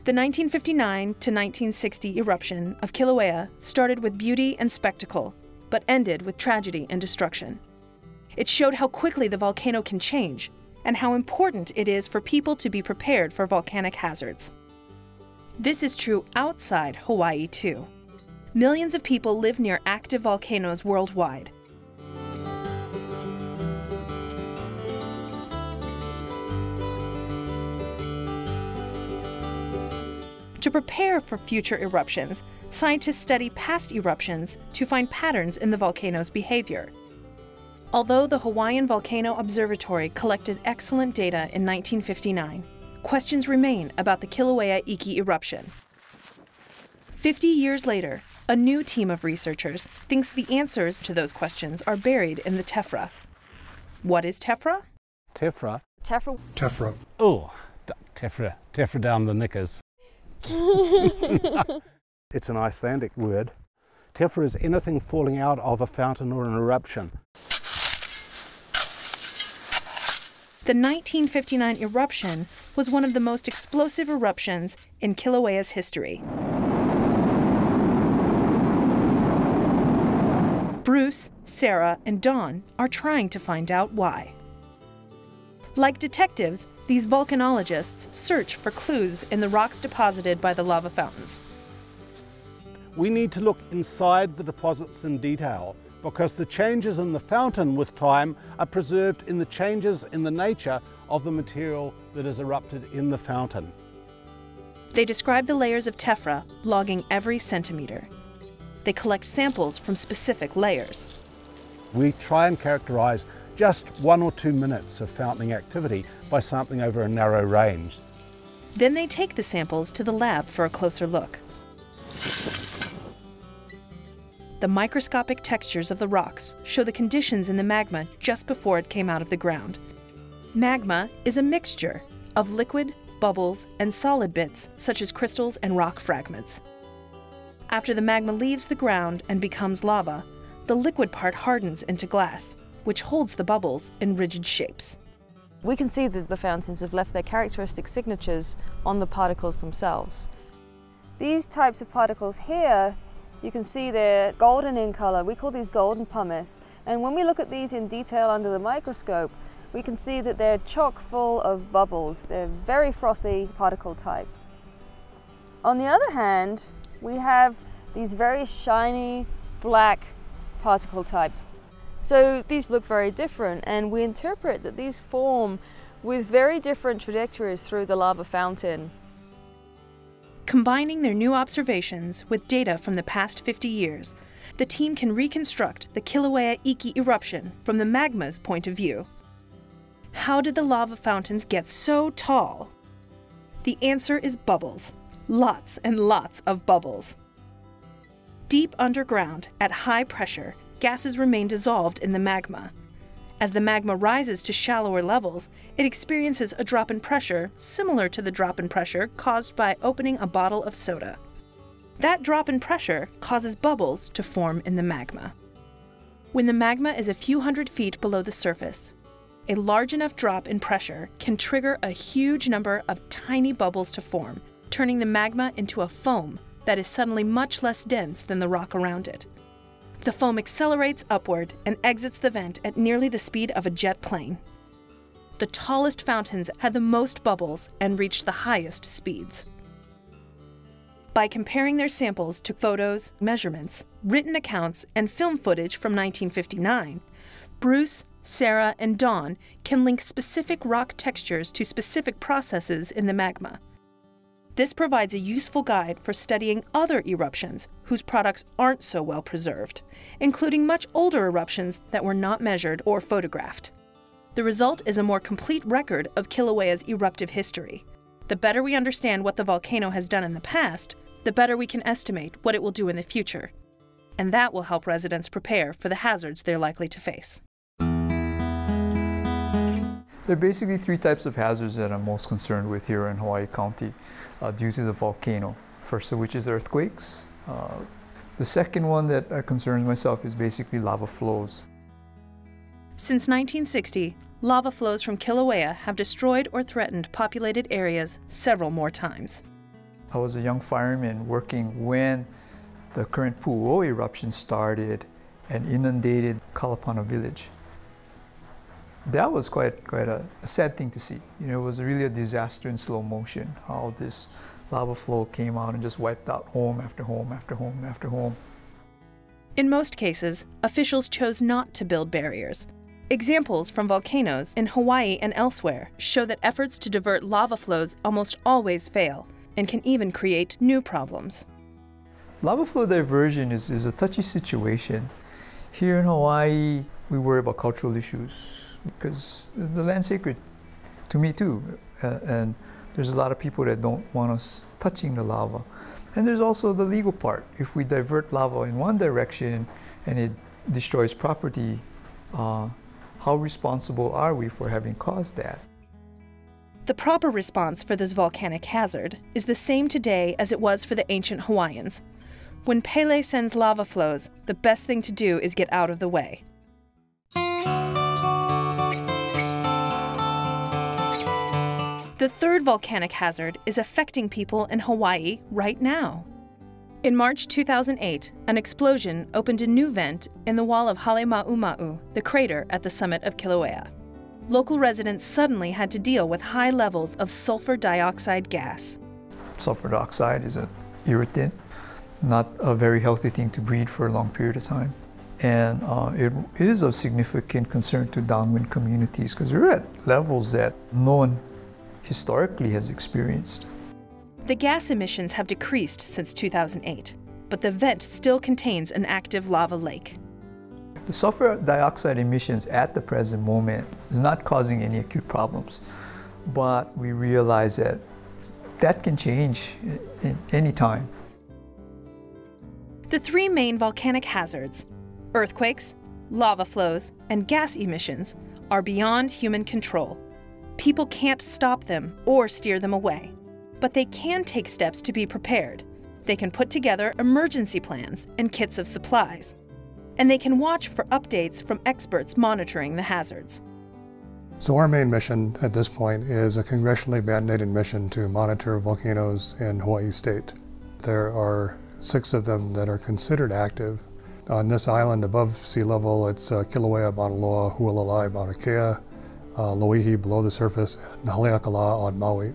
The 1959 to 1960 eruption of Kilauea started with beauty and spectacle, but ended with tragedy and destruction. It showed how quickly the volcano can change and how important it is for people to be prepared for volcanic hazards. This is true outside Hawaii, too. Millions of people live near active volcanoes worldwide. To prepare for future eruptions, scientists study past eruptions to find patterns in the volcano's behavior. Although the Hawaiian Volcano Observatory collected excellent data in 1959, questions remain about the Kilauea Iki eruption. 50 years later, a new team of researchers thinks the answers to those questions are buried in the tephra. What is tephra? Tephra. Tephra. Tephra. Oh, tephra. Tephra down the knickers. It's an Icelandic word. Tephra is anything falling out of a fountain or an eruption. The 1959 eruption was one of the most explosive eruptions in Kilauea's history. Bruce, Sarah, and Dawn are trying to find out why. Like detectives, these volcanologists search for clues in the rocks deposited by the lava fountains. We need to look inside the deposits in detail because the changes in the fountain with time are preserved in the changes in the nature of the material that is erupted in the fountain. They describe the layers of tephra, logging every centimeter. They collect samples from specific layers. We try and characterize just 1 or 2 minutes of fountaining activity by sampling over a narrow range. Then they take the samples to the lab for a closer look. The microscopic textures of the rocks show the conditions in the magma just before it came out of the ground. Magma is a mixture of liquid, bubbles, and solid bits such as crystals and rock fragments. After the magma leaves the ground and becomes lava, the liquid part hardens into glass, which holds the bubbles in rigid shapes. We can see that the fountains have left their characteristic signatures on the particles themselves. These types of particles here, you can see they're golden in color. We call these golden pumice. And when we look at these in detail under the microscope, we can see that they're chock full of bubbles. They're very frothy particle types. On the other hand, we have these very shiny black particle types. So these look very different, and we interpret that these form with very different trajectories through the lava fountain. Combining their new observations with data from the past 50 years, the team can reconstruct the Kilauea Iki eruption from the magma's point of view. How did the lava fountains get so tall? The answer is bubbles. Lots and lots of bubbles. Deep underground, at high pressure, gases remain dissolved in the magma. As the magma rises to shallower levels, it experiences a drop in pressure similar to the drop in pressure caused by opening a bottle of soda. That drop in pressure causes bubbles to form in the magma. When the magma is a few hundred feet below the surface, a large enough drop in pressure can trigger a huge number of tiny bubbles to form, turning the magma into a foam that is suddenly much less dense than the rock around it. The foam accelerates upward and exits the vent at nearly the speed of a jet plane. The tallest fountains had the most bubbles and reached the highest speeds. By comparing their samples to photos, measurements, written accounts, and film footage from 1959, Bruce, Sarah, and Dawn can link specific rock textures to specific processes in the magma. This provides a useful guide for studying other eruptions whose products aren't so well preserved, including much older eruptions that were not measured or photographed. The result is a more complete record of Kilauea's eruptive history. The better we understand what the volcano has done in the past, the better we can estimate what it will do in the future. And that will help residents prepare for the hazards they're likely to face. There are basically 3 types of hazards that I'm most concerned with here in Hawaii County due to the volcano. First of which is earthquakes. The second one that concerns myself is basically lava flows. Since 1960, lava flows from Kilauea have destroyed or threatened populated areas several more times. I was a young fireman working when the current Pu'uo eruption started and inundated Kalapana village. That was quite a sad thing to see. You know, it was really a disaster in slow motion, how this lava flow came out and just wiped out home after home after home after home. In most cases, officials chose not to build barriers. Examples from volcanoes in Hawaii and elsewhere show that efforts to divert lava flows almost always fail and can even create new problems. Lava flow diversion is a touchy situation. Here in Hawaii, we worry about cultural issues because the land's sacred to me too. And there's a lot of people that don't want us touching the lava. And there's also the legal part. If we divert lava in one direction and it destroys property, how responsible are we for having caused that? The proper response for this volcanic hazard is the same today as it was for the ancient Hawaiians. When Pele sends lava flows, the best thing to do is get out of the way. The third volcanic hazard is affecting people in Hawaii right now. In March 2008, an explosion opened a new vent in the wall of Halema'uma'u, the crater at the summit of Kilauea. Local residents suddenly had to deal with high levels of sulfur dioxide gas. Sulfur dioxide is an irritant, not a very healthy thing to breathe for a long period of time. And it is of significant concern to downwind communities because we're at levels that no one historically has experienced. The gas emissions have decreased since 2008, but the vent still contains an active lava lake. The sulfur dioxide emissions at the present moment is not causing any acute problems, but we realize that that can change in any time. The three main volcanic hazards, earthquakes, lava flows, and gas emissions, are beyond human control. People can't stop them or steer them away, but they can take steps to be prepared. They can put together emergency plans and kits of supplies, and they can watch for updates from experts monitoring the hazards. So our main mission at this point is a congressionally mandated mission to monitor volcanoes in Hawaii state. There are 6 of them that are considered active. On this island above sea level, it's Kilauea, Mauna Loa, Hualalai, Mauna Kea, Loihi below the surface, and Haleakala on Maui.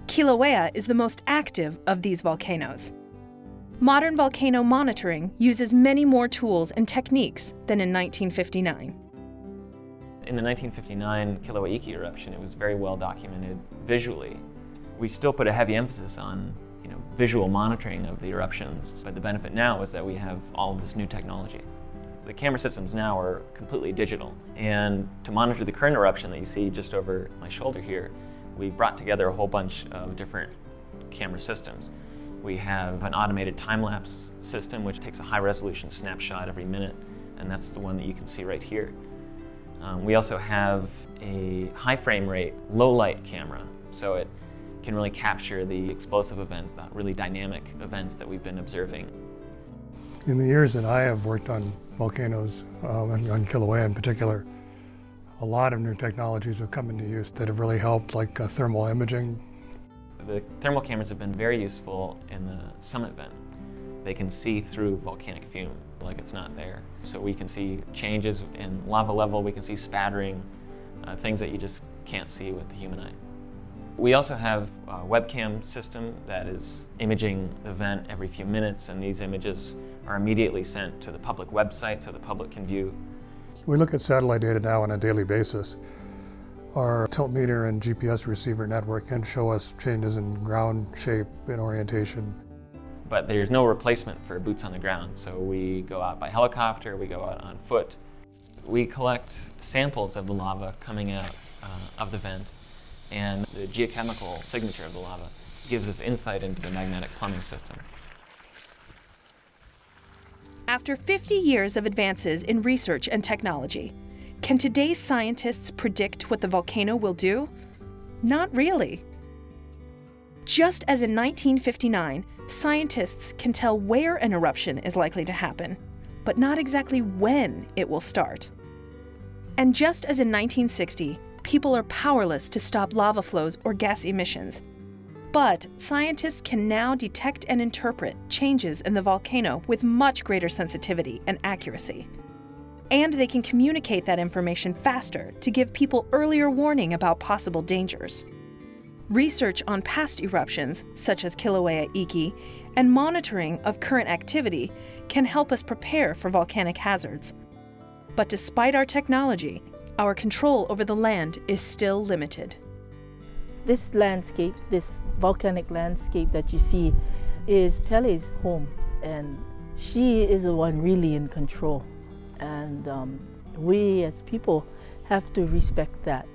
Kilauea is the most active of these volcanoes. Modern volcano monitoring uses many more tools and techniques than in 1959. In the 1959 Kilauea eruption, it was very well documented visually. We still put a heavy emphasis on visual monitoring of the eruptions, but the benefit now is that we have all of this new technology. The camera systems now are completely digital, and to monitor the current eruption that you see just over my shoulder here, we brought together a whole bunch of different camera systems. We have an automated time-lapse system which takes a high-resolution snapshot every minute, and that's the one that you can see right here. We also have a high frame rate, low-light camera, so it can really capture the explosive events, the really dynamic events that we've been observing. In the years that I have worked on volcanoes, on Kilauea in particular, a lot of new technologies have come into use that have really helped, like thermal imaging. The thermal cameras have been very useful in the summit vent. They can see through volcanic fume like it's not there. So we can see changes in lava level, we can see spattering, things that you just can't see with the human eye. We also have a webcam system that is imaging the vent every few minutes, and these images are immediately sent to the public website so the public can view. We look at satellite data now on a daily basis. Our tilt meter and GPS receiver network can show us changes in ground shape and orientation. But there's no replacement for boots on the ground, so we go out by helicopter, we go out on foot. We collect samples of the lava coming out of the vent, and the geochemical signature of the lava gives us insight into the magnetic plumbing system. After 50 years of advances in research and technology, can today's scientists predict what the volcano will do? Not really. Just as in 1959, scientists can tell where an eruption is likely to happen, but not exactly when it will start. And just as in 1960, people are powerless to stop lava flows or gas emissions, But scientists can now detect and interpret changes in the volcano with much greater sensitivity and accuracy. And they can communicate that information faster to give people earlier warning about possible dangers. Research on past eruptions, such as Kilauea Iki, and monitoring of current activity can help us prepare for volcanic hazards. But despite our technology, our control over the land is still limited. This landscape, this volcanic landscape that you see, is Pele's home, and she is the one really in control. And we as people have to respect that.